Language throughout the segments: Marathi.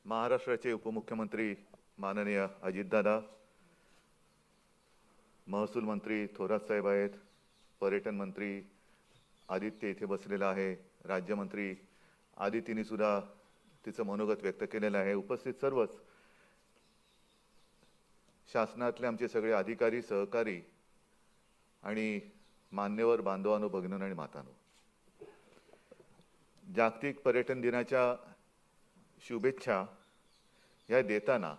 महाराष्ट्राचे उपमुख्यमंत्री माननीय अजितदादा, महसूल मंत्री थोरात साहेब आहेत, पर्यटन मंत्री आदित्य इथे बसलेला आहे, राज्यमंत्री आदितीने सुद्धा तिचं मनोगत व्यक्त केलेलं आहे। उपस्थित सर्वच शासनातले आमचे सगळे अधिकारी, सहकारी आणि मान्यवर बांधवांनो, भगिनींनो आणि मातांनो, जागतिक पर्यटन दिनाच्या शुभेच्छा या देताना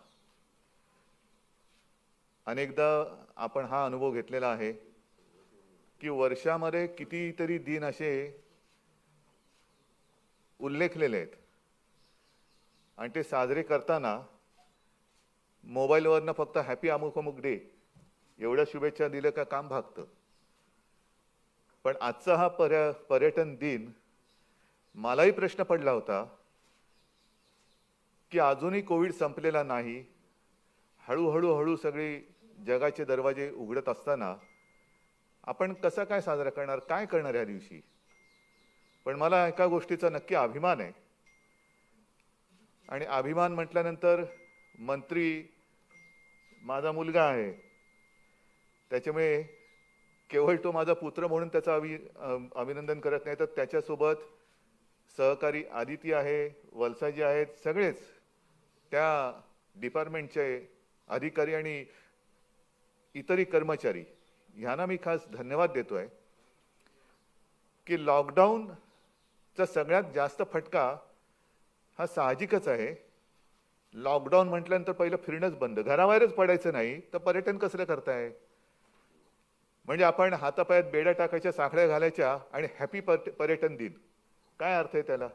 अनेकदा आपण हा अनुभव घेतलेला आहे की वर्षामध्ये कितीतरी दिन असे उल्लेखलेले आहेत आणि ते साजरे करताना मोबाईलवरनं फक्त हॅपी अमुक अमुक डे एवढ्या शुभेच्छा दिल्या का काम भागतं। पण आजचा हा पर्यटन दिन मलाही प्रश्न पडला होता की अजूनही कोविड संपलेला नाही, हळूहळू सगळी जगाचे दरवाजे उघडत असताना आपण कसा काय साजरा करणार, काय करणार या दिवशी। पण मला एका गोष्टीचा नक्की अभिमान आहे आणि अभिमान म्हटल्यानंतर मंत्री माझा मुलगा आहे, त्याच्यामुळे केवळ तो माझा पुत्र म्हणून त्याचा अभिनंदन करत नाही, तर त्याच्यासोबत सहकारी आदिती आहे, वलसाजी आहेत, सगळेच त्या डिपार्टमेंटचे अधिकारी आणि इतरही कर्मचारी यांना मी खास धन्यवाद देतोय की लॉकडाऊनचा सगळ्यात जास्त फटका हा साहजिकच आहे। लॉकडाऊन म्हटल्यानंतर पहिलं फिरणंच बंद, घराबाहेरच पडायचं नाही, तर पर्यटन कसलं करताय? म्हणजे आपण हातापायात बेड्या टाकायच्या, साखळ्या घालायच्या आणि हॅपी पर्यटन दिन, काय अर्थ आहे त्याला?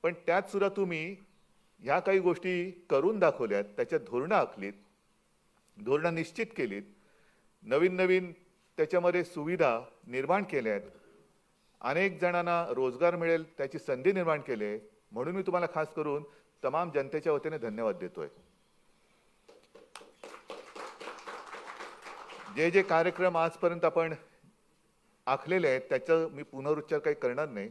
पण त्यात सुद्धा तुम्ही ह्या काही गोष्टी करून दाखवल्यात, त्याच्यात धोरणं आखलीत, धोरणं निश्चित केलीत, नवीन त्याच्यामध्ये सुविधा निर्माण केल्यात, अनेक जणांना रोजगार मिळेल त्याची संधी निर्माण केली, म्हणून मी तुम्हाला खास करून तमाम जनतेच्या वतीने धन्यवाद देतोय। जे जे कार्यक्रम आजपर्यंत आपण आखलेले आहेत त्याचा मी पुनरुच्चार काही करणार नाही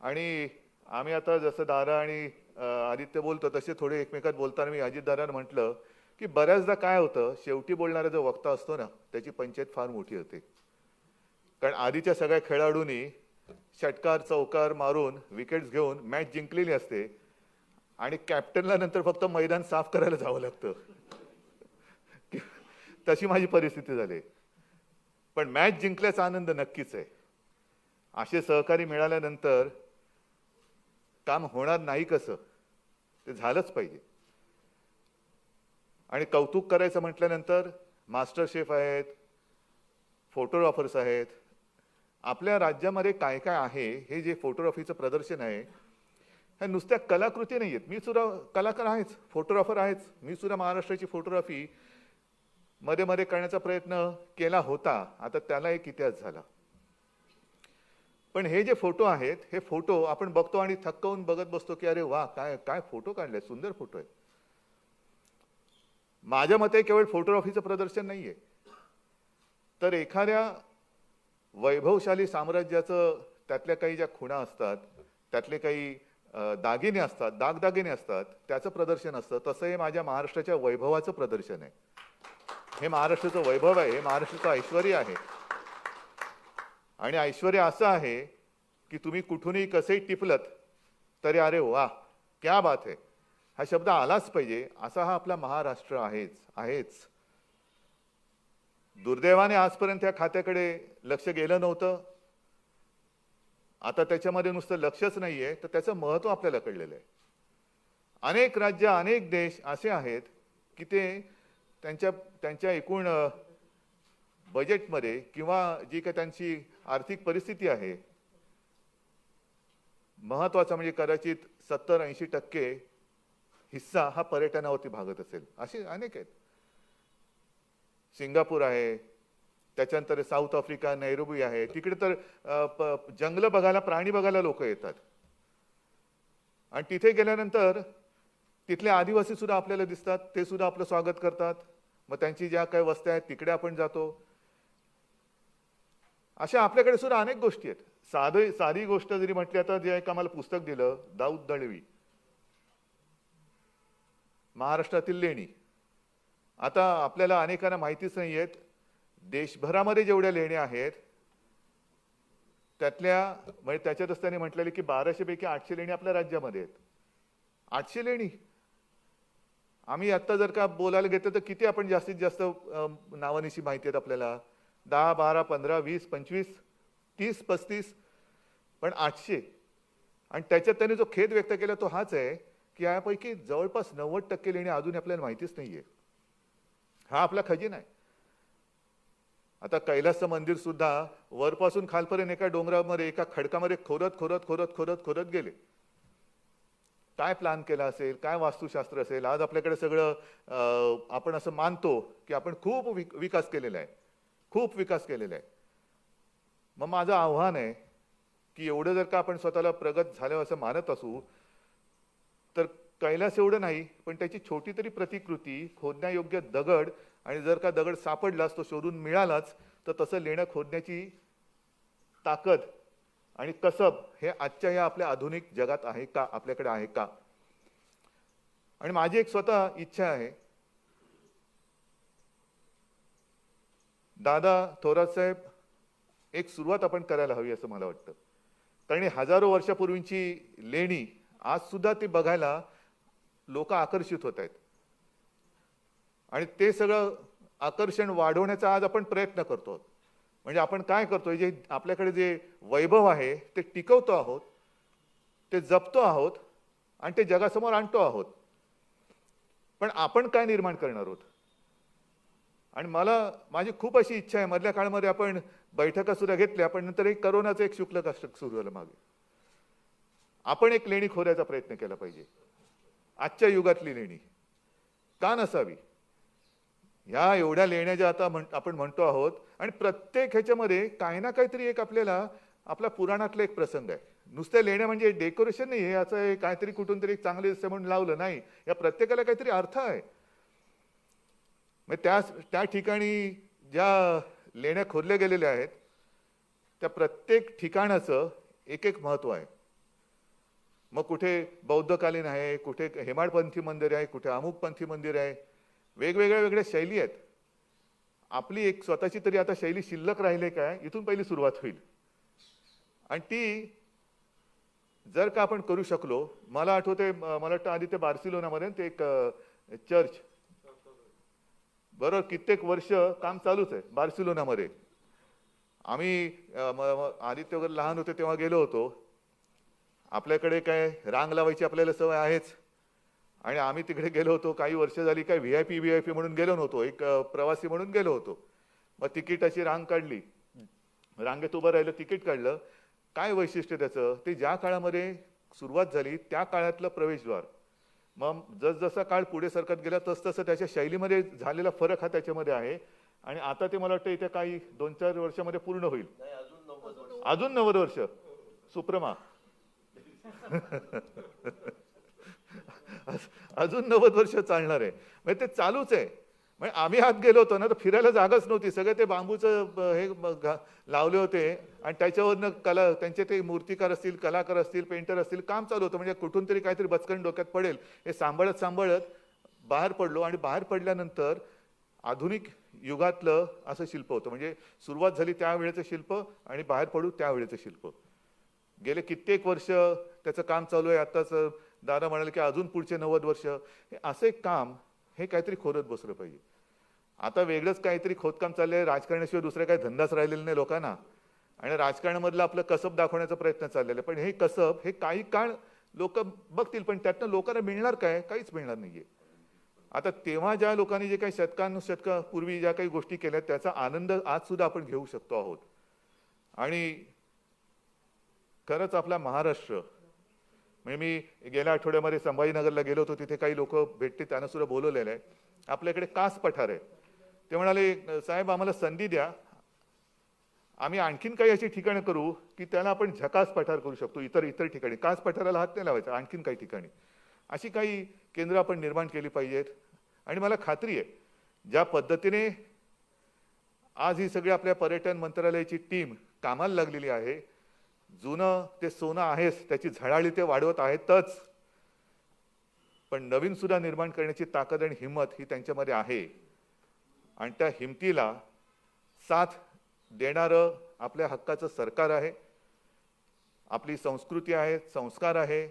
आणि आम्ही आता जसं दादा आणि आदित्य बोलतो तसे थोडे एकमेकात बोलताना मी अजितदादांना म्हटलं की बऱ्याचदा काय होतं, शेवटी बोलणारा जो वक्ता असतो ना त्याची पंचायत फार मोठी होते, कारण आधीच्या सगळ्या खेळाडूंनी षटकार चौकार मारून विकेट्स घेऊन मॅच जिंकलेली असते आणि कॅप्टनला नंतर फक्त मैदान साफ करायला जावं लागतं। तशी माझी परिस्थिती झाली, पण मॅच जिंकल्याचा आनंद नक्कीच आहे। असे सहकारी मिळाल्यानंतर काम होणार नाही कसं, ते झालंच पाहिजे। आणि कौतुक करायचं म्हटल्यानंतर मास्टर शेफ आहेत, फोटोग्राफर्स आहेत, आपल्या राज्यामध्ये काय काय आहे हे जे फोटोग्राफीचं प्रदर्शन आहे हे नुसत्या कलाकृती नाही आहेत। मी सुद्धा कलाकार आहेच, फोटोग्राफर आहेच, मी सुद्धा महाराष्ट्राची फोटोग्राफी मध्ये मध्ये करण्याचा प्रयत्न केला होता, आता त्याला एक इतिहास झाला। पण हे जे फोटो आहेत हे फोटो आपण बघतो आणि थक्क होऊन बघत बसतो की अरे वा, काय काय फोटो काढले, सुंदर फोटो आहे। माझ्या मते केवळ फोटोग्राफीचं प्रदर्शन नाहीये, तर एखाद्या वैभवशाली साम्राज्याचं त्यातल्या काही ज्या खुणा असतात, त्यातले काही दागिने असतात, दागदागिने असतात, त्याचं प्रदर्शन असतं। तसं हे माझ्या महाराष्ट्राच्या वैभवाचं प्रदर्शन आहे। हे महाराष्ट्राचं वैभव आहे, हे महाराष्ट्राचं ऐश्वर्य आहे आणि ऐश्वर्य असं आहे की तुम्ही कुठूनही कसंही टिपलत तरी अरे वा क्या बात है हा शब्द आलाच पाहिजे, असा हा आपला महाराष्ट्र आहेच। दुर्दैवाने आजपर्यंत या खात्याकडे लक्ष गेलं नव्हतं, आता त्याच्यामध्ये नुसतं लक्षच नाहीये, तर त्याचं महत्त्व आपल्याला कळलेलं आहे। अनेक राज्य, अनेक देश असे आहेत की ते त्यांच्या एकूण बजेटमध्ये किंवा जी काही त्यांची आर्थिक परिस्थिती आहे, महत्त्वाचा म्हणजे कदाचित 70-80% हिस्सा हा पर्यटनावरती भागत असेल, असे अनेक आहेत। सिंगापूर आहे, त्याच्यानंतर साऊथ आफ्रिका, नैरोबी आहे, तिकडे तर जंगल बघायला, प्राणी बघायला लोक येतात आणि तिथे गेल्यानंतर तिथले आदिवासी सुद्धा आपल्याला दिसतात, ते सुद्धा आपलं स्वागत करतात। मग त्यांची ज्या काही वस्त्या आहेत तिकडे आपण जातो। अशा आपल्याकडे सुद्धा अनेक गोष्टी आहेत। साधी गोष्ट जरी म्हटली, आता जे एक आम्हाला पुस्तक दिलं दाऊद दळवी, महाराष्ट्रातील लेणी. आता आपल्याला अनेकांना माहितीच नाही आहेत, देशभरामध्ये जेवढ्या लेण्या आहेत त्यातल्या म्हणजे त्याच्यातच त्यांनी म्हटलेले की 1200 पैकी 800 लेणी आपल्या राज्यामध्ये आहेत. 800 लेणी. आम्ही आता जर का बोलायला घेतलं तर किती आपण जास्तीत जास्त नावानिशी माहिती आहेत आपल्याला? 10, 12, 15, 20, 25, 30, 35, पण 800. आणि त्याच्यात त्यांनी जो खेद व्यक्त केला तो हाच आहे की यापैकी जवळपास 90% लेणी अजून आपल्याला माहितीच नाहीये. हा आपला खजिना आहे. आता कैलासचं मंदिर सुद्धा वरपासून खालपर्यंत एका डोंगरामध्ये एका खडकामध्ये खोदत खोदत खोदत खोदत खोदत गेले. काय प्लॅन केला असेल, काय वास्तुशास्त्र असेल? आज आपल्याकडे सगळं आपण असं मानतो की आपण खूप विकास केलेला आहे, खूप विकास केलेला आहे. मग माझं आव्हान आहे की एवढं जर का आपण स्वतःला प्रगत झालं असं मानत असू तर कैलास एवढं नाही पण त्याची छोटी तरी प्रतिकृती, खोदण्यायोग्य दगड, आणि जर का दगड सापडलाच तो शोधून मिळालाच तर तसं लेणं खोदण्याची ताकद आणि कसब हे आजच्या या आपल्या आधुनिक जगात आहे का, आपल्याकडे आहे का? आणि माझी एक स्वतः इच्छा आहे, दादा थोरात साहेब, एक सुरुवात आपण करायला हवी असं मला वाटतं. कारण हजारो वर्षापूर्वीची लेणी आज सुद्धा ती बघायला लोक आकर्षित होत आहेत आणि ते सगळं आकर्षण वाढवण्याचा आज आपण प्रयत्न करतो. म्हणजे आपण काय करतोय, जे आपल्याकडे जे वैभव आहे ते टिकवतो आहोत, ते जपतो आहोत आणि ते जगासमोर आणतो आहोत. पण आपण काय निर्माण करणार आहोत? आणि माझी खूप अशी इच्छा आहे, मधल्या काळामध्ये आपण बैठका सुद्धा घेतल्या, पण नंतर एक करोनाचं एक शुक्ल कष्ट सुरू झालं मागे. आपण एक लेणी खोदायचा प्रयत्न केला पाहिजे. आजच्या युगातली लेणी का नसावी? ह्या एवढ्या लेण्या ज्या आता आपण म्हणतो आहोत आणि प्रत्येक ह्याच्यामध्ये काही ना काहीतरी एक आपल्याला आपला पुराणातला एक प्रसंग आहे. नुसत्या लेण्या म्हणजे डेकोरेशन नाही, हे असं काहीतरी कुठून तरी चांगले दिसतं म्हणून लावलं नाही. या प्रत्येकाला काहीतरी अर्थ आहे. त्या ठिकाणी ज्या लेण्या खोदल्या गेलेल्या आहेत त्या प्रत्येक ठिकाणाचं एक एक महत्व आहे. मग कुठे बौद्धकालीन आहे, कुठे हेमाडपंथी मंदिर आहे, कुठे अमुकपंथी मंदिर आहे. वेगवेगळ्या शैली आहेत. आपली एक स्वतःची तरी आता शैली शिल्लक राहिले काय, इथून पहिली सुरुवात होईल. आणि ती जर का आपण करू शकलो, मला आठवते, मला वाटतं आधी ते बार्सिलोनामध्ये ते एक चर्च, बरोबर, कित्येक वर्ष काम चालूच आहे बार्सिलोनामध्ये. आम्ही आदित्य वगैरे लहान होते तेव्हा गेलो होतो. आपल्याकडे काय रांग लावायची आपल्याला सवय आहेच, आणि आम्ही तिकडे गेलो होतो. काही वर्ष झाली काय व्हीआयपी म्हणून गेलो नव्हतो, एक प्रवासी म्हणून गेलो होतो. मग तिकिटाची रांग काढली, रांगेत उभं राहिलं, तिकीट काढलं. काय वैशिष्ट्य त्याचं? ते ज्या काळामध्ये सुरुवात झाली त्या काळातलं प्रवेशद्वार. मग जसजसा काळ पुढे सरकत गेला तसतसं त्याच्या शैलीमध्ये झालेला फरक हा त्याच्यामध्ये आहे. आणि आता ते मला वाटतं इथे काही 2-4 वर्षामध्ये पूर्ण होईल. अजून 90 वर्ष सुप्रमा अजून 90 वर्ष चालणार आहे. म्हणजे ते चालूच आहे. म्हणजे आम्ही आत गेलो होतो ना तर फिरायला जागाच नव्हती. सगळे ते बांबूचं हे लावले होते आणि त्याच्यावरनं कला, त्यांचे ते मूर्तिकार असतील, कलाकार असतील, पेंटर असतील, काम चालू होतं. म्हणजे कुठून तरी काहीतरी बचकन डोक्यात पडेल हे सांभाळत बाहेर पडलो. आणि बाहेर पडल्यानंतर आधुनिक युगातलं असं शिल्प होतं. म्हणजे सुरुवात झाली त्यावेळेचं शिल्प आणि बाहेर पडू त्यावेळेचं शिल्प. गेले कित्येक वर्ष त्याचं काम चालू आहे. आताच दादा म्हणाले की अजून पुढचे 90 वर्ष हे असं एक काम हे काहीतरी खोदत बसलं पाहिजे. आता वेगळंच काहीतरी खोदकाम चाललंय. राजकारणाशिवाय दुसरा काही धंदाच राहिलेला नाही लोकांना. आणि राजकारणामधलं आपलं कसब दाखवण्याचा प्रयत्न चाललेला आहे. पण हे कसब हे काही काळ लोक बघतील, पण त्यातनं लोकांना मिळणार काय? काहीच मिळणार नाहीये. आता तेव्हा ज्या लोकांनी जे काही शतकापूर्वी ज्या काही गोष्टी केल्या त्याचा आनंद आज सुद्धा आपण घेऊ शकतो आहोत. आणि खरंच आपला महाराष्ट्र, म्हणजे मी गेल्या आठवड्यामध्ये संभाजीनगरला गेलो होतो. तिथे काही लोक भेटते, त्यांना सुद्धा बोलवलेलं आहे. आपल्याकडे कास पठार आहे. ते म्हणाले साहेब आम्हाला संधी द्या, आम्ही आणखीन काही अशी ठिकाणं करू की त्याला आपण झकास पठार करू शकतो. इतर ठिकाणी कास पठाराला हात नाही लावायचा. आणखीन काही ठिकाणी अशी काही केंद्र आपण निर्माण केली पाहिजेत. आणि मला खात्री आहे ज्या पद्धतीने आज ही सगळी आपल्या पर्यटन मंत्रालयाची टीम कामाला लागलेली आहे, जुनं ते सोनं आहेच, त्याची झळाळी ते वाढवत आहेतच. पण नवीन सुद्धा निर्माण करण्याची ताकद आणि हिंमत ही त्यांच्यामध्ये आहे. आणि त्या हिमतीला साथ देणारं आपल्या हक्काचं सरकार आहे, आपली संस्कृती आहे, संस्कार आहे.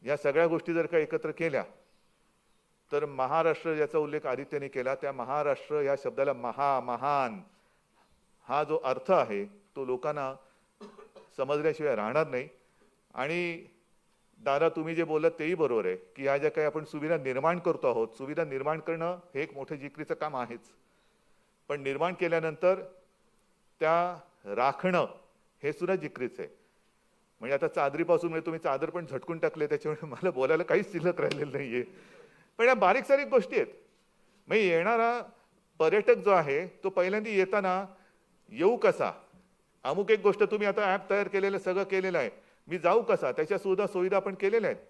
या सगळ्या गोष्टी जर का एकत्र केल्या तर महाराष्ट्र, याचा उल्लेख आदित्यने केला, त्या महाराष्ट्र या शब्दाला महान हा जो अर्थ आहे तो लोकांना समजल्याशिवाय राहणार नाही. आणि दादा, तुम्ही जे बोलत तेही बरोबर आहे की या ज्या काही आपण सुविधा निर्माण करतो आहोत, सुविधा निर्माण करणं हे एक मोठं जिकरीचं काम आहेच, पण निर्माण केल्यानंतर त्या राखणं हे सुद्धा जिकरीचं आहे. म्हणजे आता चादरीपासून म्हणजे तुम्ही चादर पण झटकून टाकले, त्याच्यामुळे मला बोलायला काहीच शिल्लक राहिलेलं नाहीये. पण या बारीक सारीक गोष्टी आहेत. म्हणजे येणारा पर्यटक जो आहे तो पहिल्यांदा येताना येऊ कसा, अमुक एक गोष्ट तुम्ही आता ॲप तयार केलेलं, सगळं केलेलं आहे, मी जाऊ कसा, त्याच्या सुविधा आपण केलेल्या आहेत.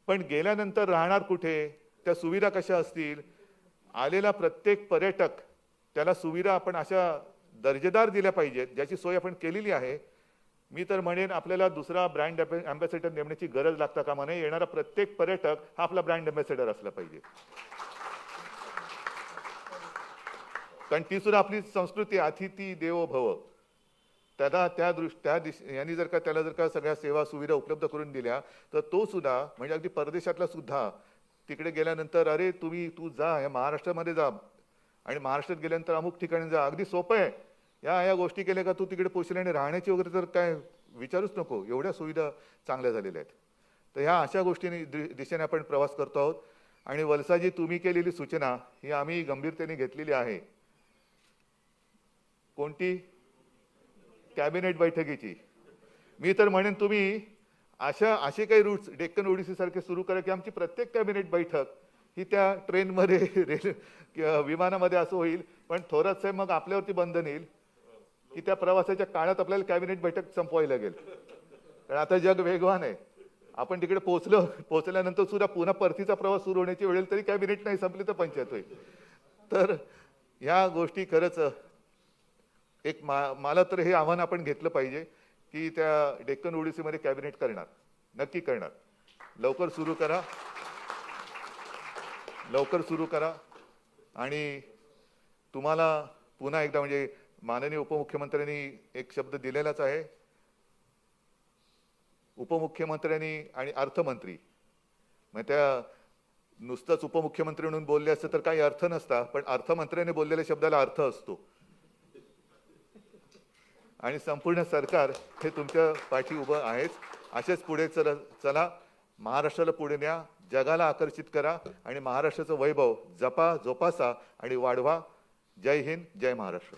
पण गेल्यानंतर राहणार कुठे, त्या सुविधा कशा असतील, आलेला प्रत्येक पर्यटक त्याला सुविधा आपण अशा दर्जेदार दिल्या पाहिजेत ज्याची सोय आपण केलेली आहे. मी तर म्हणेन आपल्याला दुसरा ब्रँड अँबॅसेडर नेमण्याची गरज लागता कामा नये. येणारा प्रत्येक पर्यटक हा आपला ब्रँड अँबॅसेडर असला पाहिजे, कारण ती सुद्धा आपली संस्कृती, अतिथी देवो भव. यांनी जर का त्याला जर का सगळ्या सेवा सुविधा उपलब्ध करून दिल्या तर तो सुद्धा, म्हणजे अगदी परदेशातला सुद्धा तिकडे गेल्यानंतर अरे तू जा, या महाराष्ट्रामध्ये जा आणि महाराष्ट्रात गेल्यानंतर अमुक ठिकाणी जा, अगदी सोपं आहे, या गोष्टी केल्या का तू तिकडे पोहोचले आणि राहण्याची वगैरे तर काय विचारूच नको, एवढ्या सुविधा चांगल्या झालेल्या आहेत. तर ह्या अशा गोष्टींनी दिशेने आपण प्रवास करतो आहोत. आणि वलसाजी, तुम्ही केलेली सूचना ही आम्ही गंभीरतेने घेतलेली आहे. कोणती? कॅबिनेट बैठकीची. मी तर म्हणेन तुम्ही असे काही रूट्स डेक्कन ओडिसी सारखे सुरू करा की आमची प्रत्येक कॅबिनेट बैठक ही त्या ट्रेनमध्ये किंवा विमानामध्ये असं होईल. पण थोडंच मग आपल्यावरती बंधन येईल की त्या प्रवासाच्या काळात आपल्याला कॅबिनेट बैठक संपवावी लागेल, कारण आता जग वेगवान आहे. आपण तिकडे पोहोचल्यानंतर सुद्धा पुन्हा परतीचा प्रवास सुरू होण्याची वेळ तरी कॅबिनेट नाही संपली तर पंचायत होईल. तर ह्या गोष्टी खरंच एक मला तर हे आव्हान आपण घेतलं पाहिजे की त्या डेक्कन ओडिसीमध्ये कॅबिनेट करणार, नक्की करणार. लवकर सुरू करा. आणि तुम्हाला पुन्हा एकदा, म्हणजे माननीय उपमुख्यमंत्र्यांनी एक शब्द दिलेलाच आहे. उपमुख्यमंत्र्यांनी आणि अर्थमंत्री, मग त्या नुसतंच उपमुख्यमंत्री म्हणून बोलले असते तर काही अर्थ नसता, पण अर्थमंत्र्यांनी बोललेल्या शब्दाला अर्थ असतो. आणि संपूर्ण सरकार हे तुमच्या पाठी उभं आहेच. असेच पुढे चला, महाराष्ट्राला पुढे न्या, जगाला आकर्षित करा आणि महाराष्ट्राचं वैभव जोपासा आणि वाढवा. जय हिंद, जय महाराष्ट्र.